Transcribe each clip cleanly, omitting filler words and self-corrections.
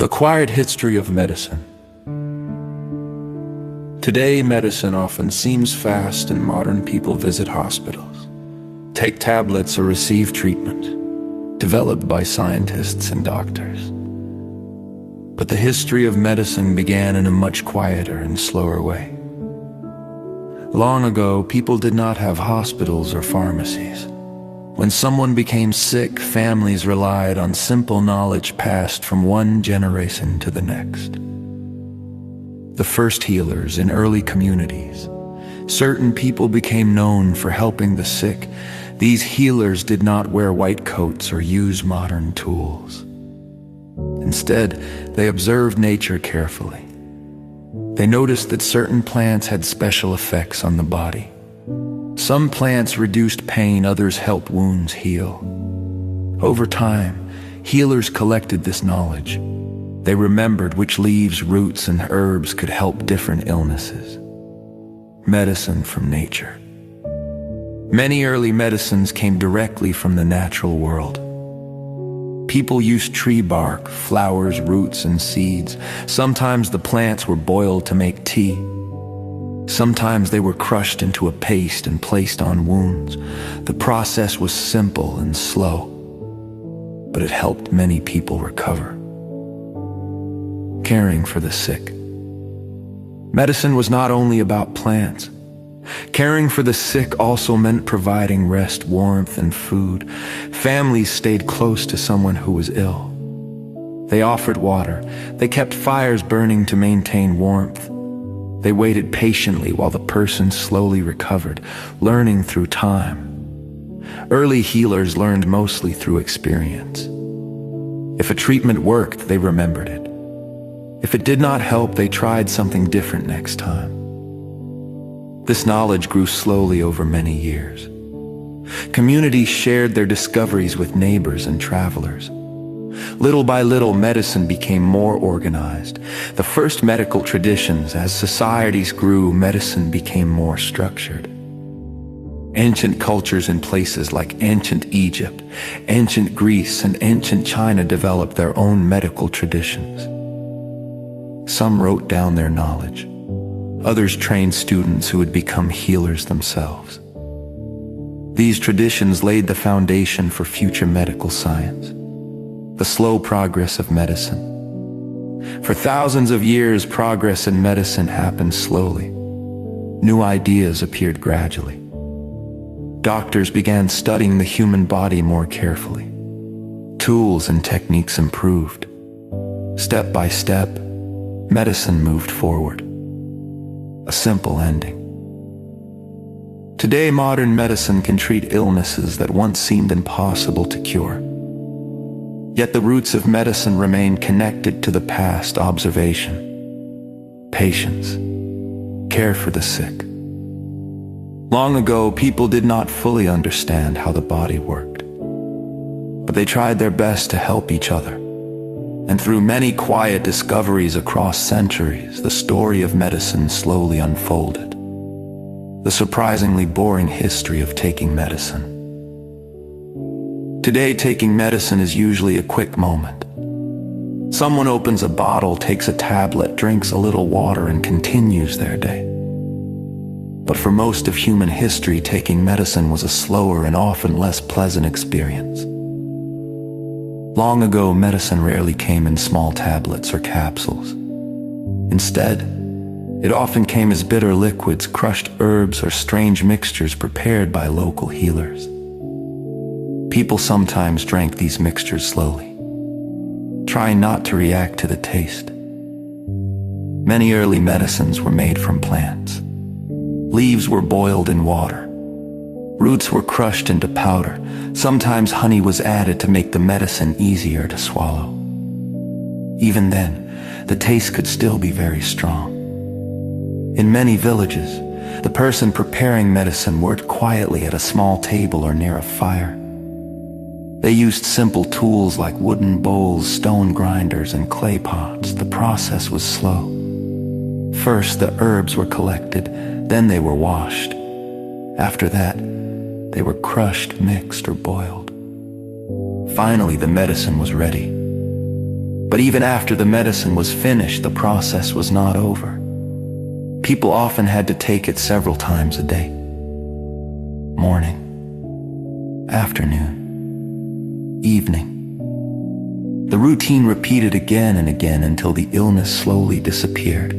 The Acquired History of Medicine. Today, medicine often seems fast and modern people visit hospitals, take tablets or receive treatment, developed by scientists and doctors. But the history of medicine began in a much quieter and slower way. Long ago, people did not have hospitals or pharmacies. When someone became sick, families relied on simple knowledge passed from one generation to the next. The first healers in early communities. Certain people became known for helping the sick. These healers did not wear white coats or use modern tools. Instead, they observed nature carefully. They noticed that certain plants had special effects on the body. Some plants reduced pain, others helped wounds heal. Over time, healers collected this knowledge. They remembered which leaves, roots, and herbs could help different illnesses. Medicine from nature. Many early medicines came directly from the natural world. People used tree bark, flowers, roots, and seeds. Sometimes the plants were boiled to make tea. Sometimes they were crushed into a paste and placed on wounds. The process was simple and slow, but it helped many people recover. Caring for the sick. Medicine was not only about plants. Caring for the sick also meant providing rest, warmth, and food. Families stayed close to someone who was ill. They offered water. They kept fires burning to maintain warmth. They waited patiently while the person slowly recovered, learning through time. Early healers learned mostly through experience. If a treatment worked, they remembered it. If it did not help, they tried something different next time. This knowledge grew slowly over many years. Communities shared their discoveries with neighbors and travelers. Little by little, medicine became more organized. The first medical traditions, as societies grew, medicine became more structured. Ancient cultures in places like ancient Egypt, ancient Greece, and ancient China developed their own medical traditions. Some wrote down their knowledge. Others trained students who would become healers themselves. These traditions laid the foundation for future medical science. The slow progress of medicine. For thousands of years, progress in medicine happened slowly. New ideas appeared gradually. Doctors began studying the human body more carefully. Tools and techniques improved. Step by step, medicine moved forward. A simple ending. Today, modern medicine can treat illnesses that once seemed impossible to cure. Yet the roots of medicine remain connected to the past: observation, patience, care for the sick. Long ago, people did not fully understand how the body worked, but they tried their best to help each other. And through many quiet discoveries across centuries, the story of medicine slowly unfolded. The surprisingly boring history of taking medicine. Today, taking medicine is usually a quick moment. Someone opens a bottle, takes a tablet, drinks a little water, and continues their day. But for most of human history, taking medicine was a slower and often less pleasant experience. Long ago, medicine rarely came in small tablets or capsules. Instead, it often came as bitter liquids, crushed herbs, or strange mixtures prepared by local healers. People sometimes drank these mixtures slowly, trying not to react to the taste. Many early medicines were made from plants. Leaves were boiled in water. Roots were crushed into powder. Sometimes honey was added to make the medicine easier to swallow. Even then, the taste could still be very strong. In many villages, the person preparing medicine worked quietly at a small table or near a fire. They used simple tools like wooden bowls, stone grinders, and clay pots. The process was slow. First, the herbs were collected, then they were washed. After that, they were crushed, mixed, or boiled. Finally, the medicine was ready. But even after the medicine was finished, the process was not over. People often had to take it several times a day. Morning, afternoon, evening. The routine repeated again and again until the illness slowly disappeared.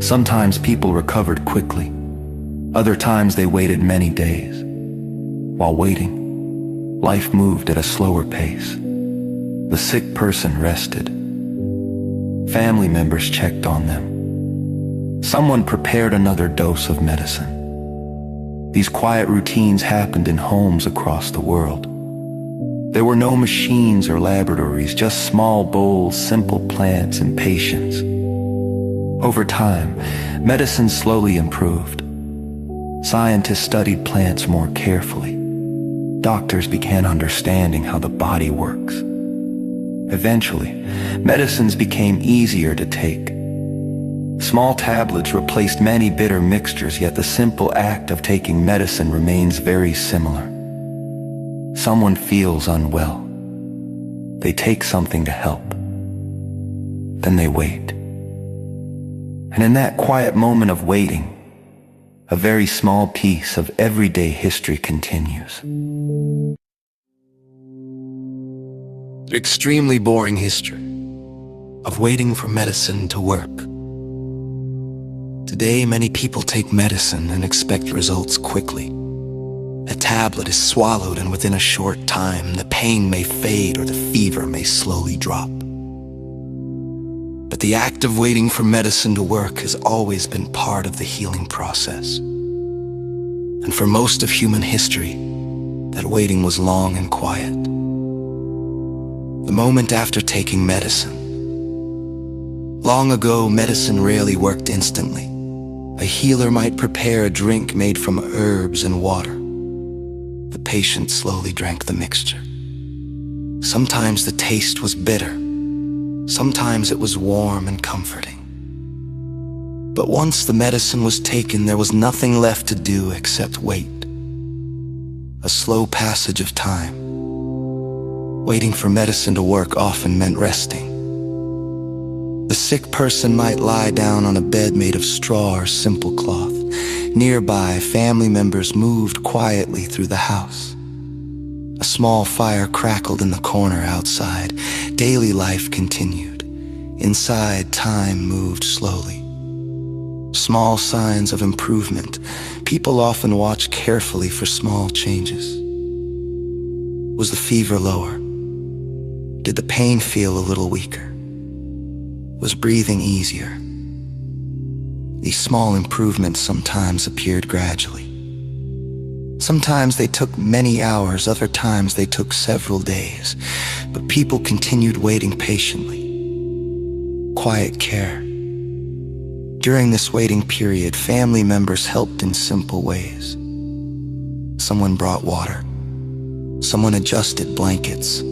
Sometimes people recovered quickly. Other times they waited many days. While waiting, life moved at a slower pace. The sick person rested. Family members checked on them. Someone prepared another dose of medicine. These quiet routines happened in homes across the world. There were no machines or laboratories, just small bowls, simple plants, and patience. Over time, medicine slowly improved. Scientists studied plants more carefully. Doctors began understanding how the body works. Eventually, medicines became easier to take. Small tablets replaced many bitter mixtures, yet the simple act of taking medicine remains very similar. Someone feels unwell. They take something to help. Then they wait. And in that quiet moment of waiting, a very small piece of everyday history continues. The extremely boring history of waiting for medicine to work. Today, many people take medicine and expect results quickly. A tablet is swallowed, and within a short time, the pain may fade or the fever may slowly drop. But the act of waiting for medicine to work has always been part of the healing process. And for most of human history, that waiting was long and quiet. The moment after taking medicine. Long ago, medicine rarely worked instantly. A healer might prepare a drink made from herbs and water. The patient slowly drank the mixture. Sometimes the taste was bitter. Sometimes it was warm and comforting. But once the medicine was taken, there was nothing left to do except wait. A slow passage of time. Waiting for medicine to work often meant resting. The sick person might lie down on a bed made of straw or simple cloth. Nearby, family members moved quietly through the house. A small fire crackled in the corner outside. Daily life continued. Inside, time moved slowly. Small signs of improvement. People often watch carefully for small changes. Was the fever lower? Did the pain feel a little weaker? Was breathing easier? These small improvements sometimes appeared gradually. Sometimes they took many hours, other times they took several days, but people continued waiting patiently. Quiet care. During this waiting period, family members helped in simple ways. Someone brought water. Someone adjusted blankets.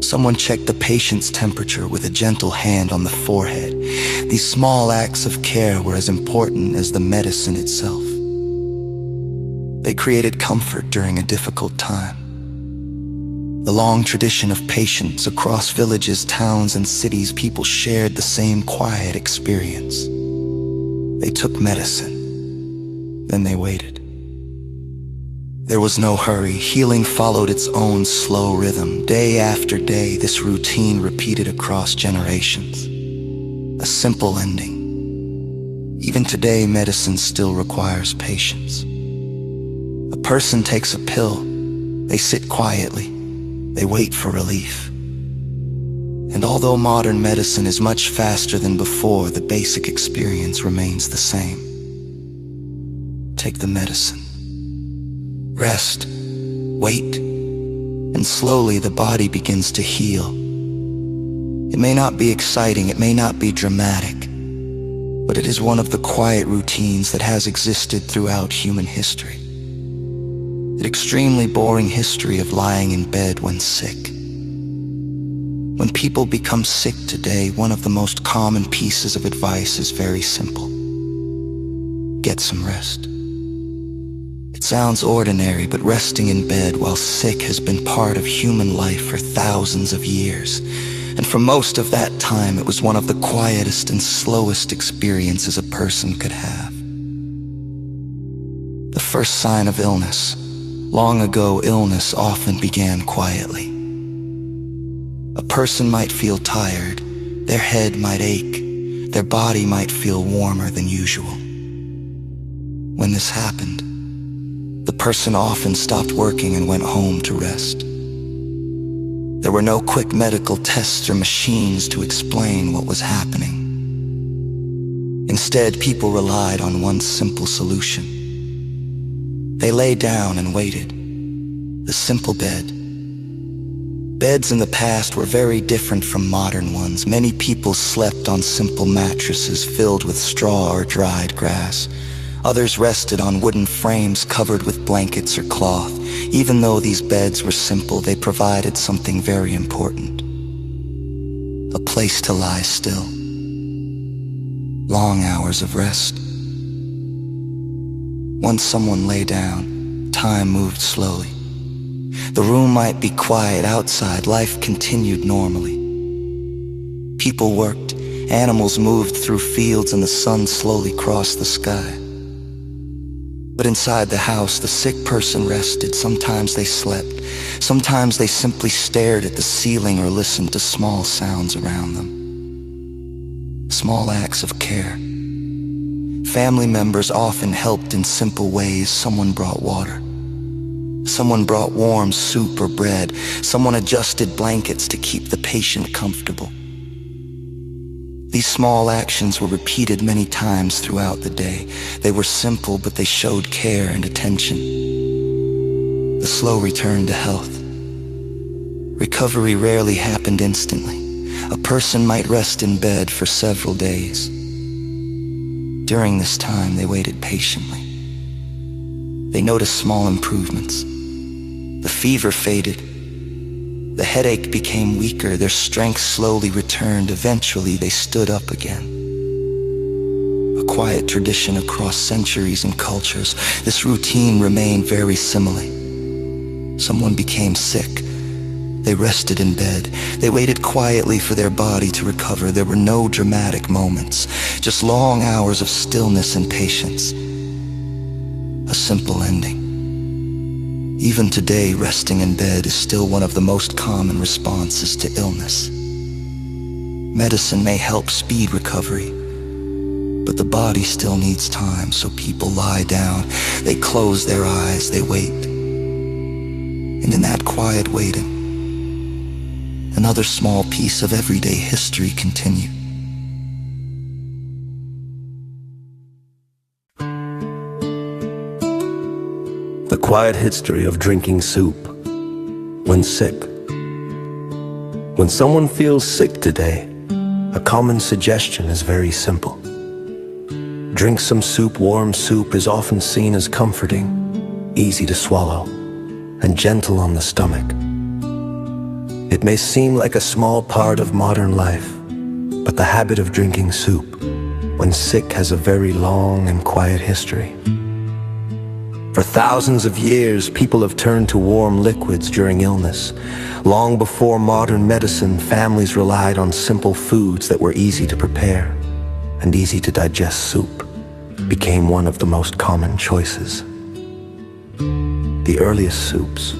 Someone checked the patient's temperature with a gentle hand on the forehead. These small acts of care were as important as the medicine itself. They created comfort during a difficult time. The long tradition of patience across villages, towns, and cities, people shared the same quiet experience. They took medicine, then they waited. There was no hurry. Healing followed its own slow rhythm. Day after day, this routine repeated across generations. A simple ending. Even today, medicine still requires patience. A person takes a pill. They sit quietly. They wait for relief. And although modern medicine is much faster than before, the basic experience remains the same. Take the medicine. Rest, wait, and slowly the body begins to heal. It may not be exciting, it may not be dramatic, but it is one of the quiet routines that has existed throughout human history. The extremely boring history of lying in bed when sick. When people become sick today, one of the most common pieces of advice is very simple. Get some rest. It sounds ordinary, but resting in bed while sick has been part of human life for thousands of years. And for most of that time, it was one of the quietest and slowest experiences a person could have. The first sign of illness. Long ago, illness often began quietly. A person might feel tired, their head might ache, their body might feel warmer than usual. When this happened, the person often stopped working and went home to rest. There were no quick medical tests or machines to explain what was happening. Instead, people relied on one simple solution. They lay down and waited. The simple bed. Beds in the past were very different from modern ones. Many people slept on simple mattresses filled with straw or dried grass. Others rested on wooden frames covered with blankets or cloth. Even though these beds were simple, they provided something very important. A place to lie still. Long hours of rest. Once someone lay down, time moved slowly. The room might be quiet outside, life continued normally. People worked, animals moved through fields, and the sun slowly crossed the sky. But inside the house, the sick person rested. Sometimes they slept. Sometimes they simply stared at the ceiling or listened to small sounds around them. Small acts of care. Family members often helped in simple ways. Someone brought water. Someone brought warm soup or bread. Someone adjusted blankets to keep the patient comfortable. These small actions were repeated many times throughout the day. They were simple, but they showed care and attention. The slow return to health. Recovery rarely happened instantly. A person might rest in bed for several days. During this time, they waited patiently. They noticed small improvements. The fever faded. The headache became weaker, their strength slowly returned. Eventually, they stood up again. A quiet tradition across centuries and cultures, this routine remained very similar. Someone became sick. They rested in bed. They waited quietly for their body to recover. There were no dramatic moments, just long hours of stillness and patience. A simple ending. Even today, resting in bed is still one of the most common responses to illness. Medicine may help speed recovery, but the body still needs time, so people lie down, they close their eyes, they wait. And in that quiet waiting, another small piece of everyday history continued. The quiet history of drinking soup when sick. When someone feels sick today, a common suggestion is very simple. Drink some soup. Warm soup is often seen as comforting, easy to swallow, and gentle on the stomach. It may seem like a small part of modern life, but the habit of drinking soup when sick has a very long and quiet history. For thousands of years, people have turned to warm liquids during illness. Long before modern medicine, families relied on simple foods that were easy to prepare, and easy to digest. Soup became one of the most common choices. The earliest soups.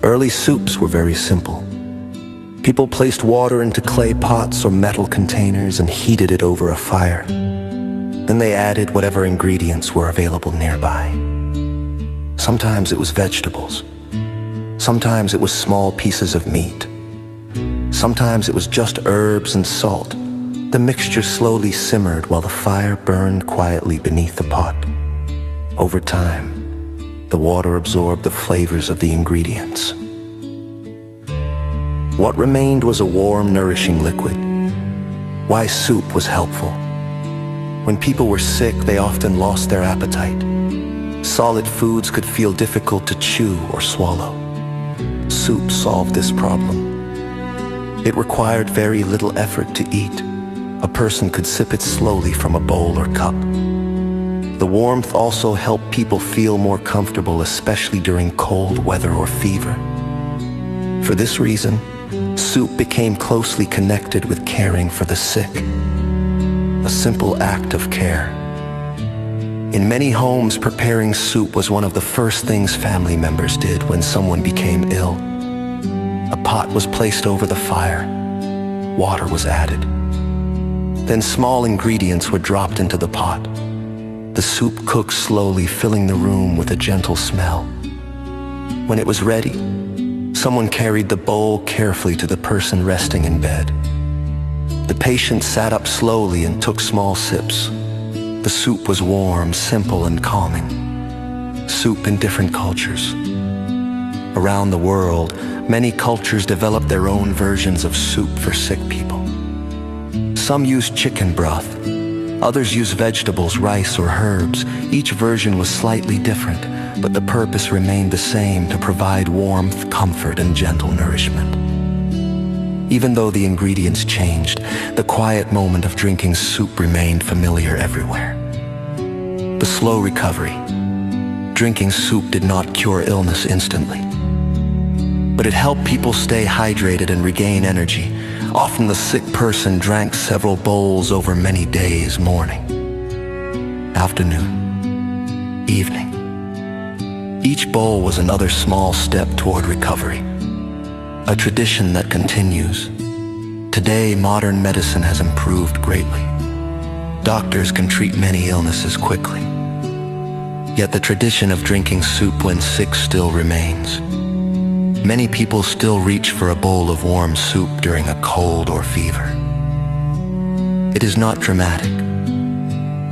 Early soups were very simple. People placed water into clay pots or metal containers and heated it over a fire. Then they added whatever ingredients were available nearby. Sometimes it was vegetables. Sometimes it was small pieces of meat. Sometimes it was just herbs and salt. The mixture slowly simmered while the fire burned quietly beneath the pot. Over time, the water absorbed the flavors of the ingredients. What remained was a warm, nourishing liquid. Why soup was helpful. When people were sick, they often lost their appetite. Solid foods could feel difficult to chew or swallow. Soup solved this problem. It required very little effort to eat. A person could sip it slowly from a bowl or cup. The warmth also helped people feel more comfortable, especially during cold weather or fever. For this reason, soup became closely connected with caring for the sick, a simple act of care. In many homes, preparing soup was one of the first things family members did when someone became ill. A pot was placed over the fire, water was added. Then small ingredients were dropped into the pot. The soup cooked slowly, filling the room with a gentle smell. When it was ready, someone carried the bowl carefully to the person resting in bed. The patient sat up slowly and took small sips. The soup was warm, simple, and calming. Soup in different cultures. Around the world, many cultures developed their own versions of soup for sick people. Some used chicken broth. Others used vegetables, rice, or herbs. Each version was slightly different, but the purpose remained the same: to provide warmth, comfort, and gentle nourishment. Even though the ingredients changed, the quiet moment of drinking soup remained familiar everywhere. The slow recovery. Drinking soup did not cure illness instantly, but it helped people stay hydrated and regain energy. Often the sick person drank several bowls over many days: morning, afternoon, evening. Each bowl was another small step toward recovery, a tradition that continues. Today, modern medicine has improved greatly. Doctors can treat many illnesses quickly. Yet the tradition of drinking soup when sick still remains. Many people still reach for a bowl of warm soup during a cold or fever. It is not dramatic.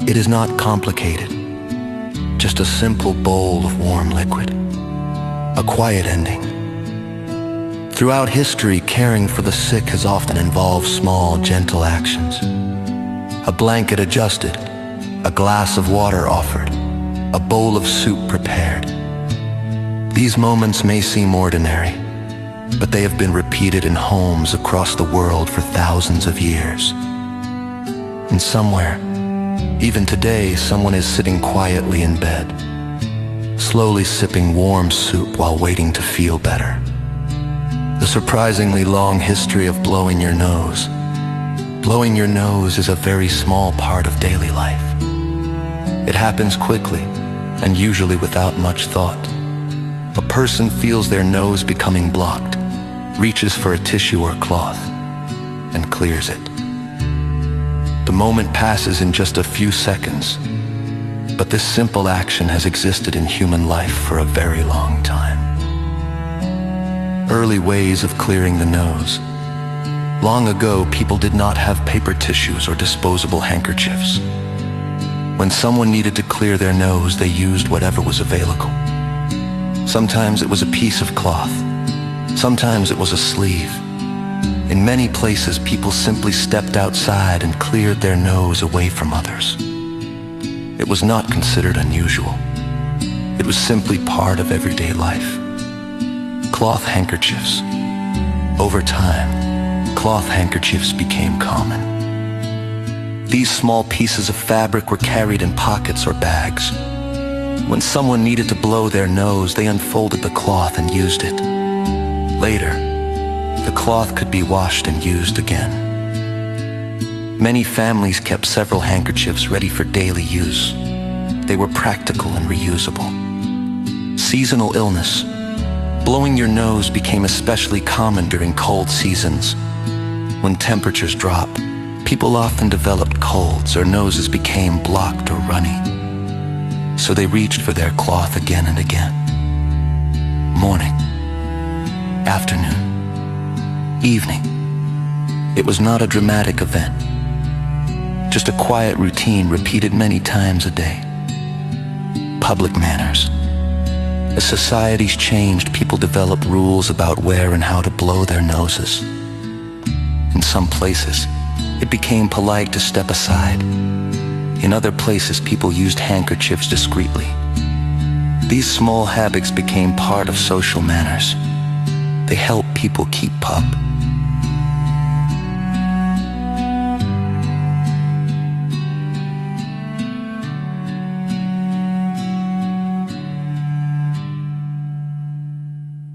It is not complicated. Just a simple bowl of warm liquid. A quiet ending. Throughout history, caring for the sick has often involved small, gentle actions. A blanket adjusted, a glass of water offered, a bowl of soup prepared. These moments may seem ordinary, but they have been repeated in homes across the world for thousands of years. And somewhere, even today, someone is sitting quietly in bed, slowly sipping warm soup while waiting to feel better. The surprisingly long history of blowing your nose. Blowing your nose is a very small part of daily life. It happens quickly and usually without much thought. A person feels their nose becoming blocked, reaches for a tissue or cloth, and clears it. The moment passes in just a few seconds, but this simple action has existed in human life for a very long time. Early ways of clearing the nose. Long ago, people did not have paper tissues or disposable handkerchiefs. When someone needed to clear their nose, they used whatever was available. Sometimes it was a piece of cloth. Sometimes it was a sleeve. In many places, people simply stepped outside and cleared their nose away from others. It was not considered unusual. It was simply part of everyday life. Cloth handkerchiefs. Over time, cloth handkerchiefs became common. These small pieces of fabric were carried in pockets or bags. When someone needed to blow their nose, they unfolded the cloth and used it. Later, the cloth could be washed and used again. Many families kept several handkerchiefs ready for daily use. They were practical and reusable. Seasonal illness. Blowing your nose became especially common during cold seasons. When temperatures dropped, people often developed colds or noses became blocked or runny. So they reached for their cloth again and again. Morning, afternoon, evening. It was not a dramatic event, just a quiet routine repeated many times a day. Public manners. As societies changed, people developed rules about where and how to blow their noses. In some places, it became polite to step aside. In other places, people used handkerchiefs discreetly. These small habits became part of social manners. They helped people keep up,